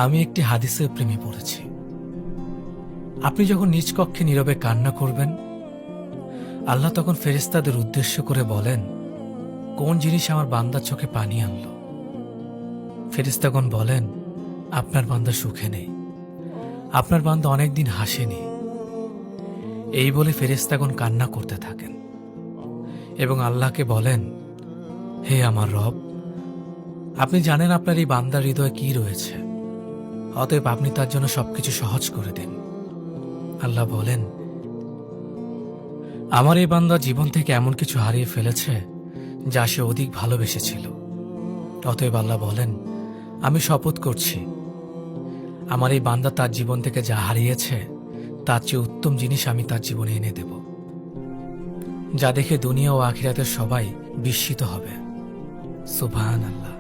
আমি একটি হাদিসের প্রেমে পড়েছি। আপনি যখন নিজ কক্ষে নীরবে কান্না করবেন, আল্লাহ তখন ফেরেশতাদের উদ্দেশ্য করে বলেন, কোন জিনিস আমার বান্দার চোখে পানি আনলো? ফেরেশতাগণ বলেন, আপনার বান্দা সুখে নেই, আপনার বান্দা অনেকদিন হাসেনি। এই বলে ফেরেশতাগণ কান্না করতে থাকেন এবং আল্লাহকে বলেন, হে আমার রব, আপনি জানেন আপনার এই বান্দার হৃদয়ে কি রয়েছে, অতএব আপনি তার জন্য সবকিছু সহজ করে দিন। আল্লাহ বলেন, আমার এই বান্দা জীবন থেকে এমন কিছু হারিয়ে ফেলেছে যা সে অধিক ভালোবেসেছিল। অতএব আল্লাহ বলেন, আমি শপথ করছি, আমার এই বান্দা তার জীবন থেকে যা হারিয়েছে তার চেয়ে উত্তম জিনিস আমি তার জীবনে এনে দেব, যা দেখে দুনিয়া ও আখিরাতের সবাই বিস্মিত হবে। সুবহানাল্লাহ।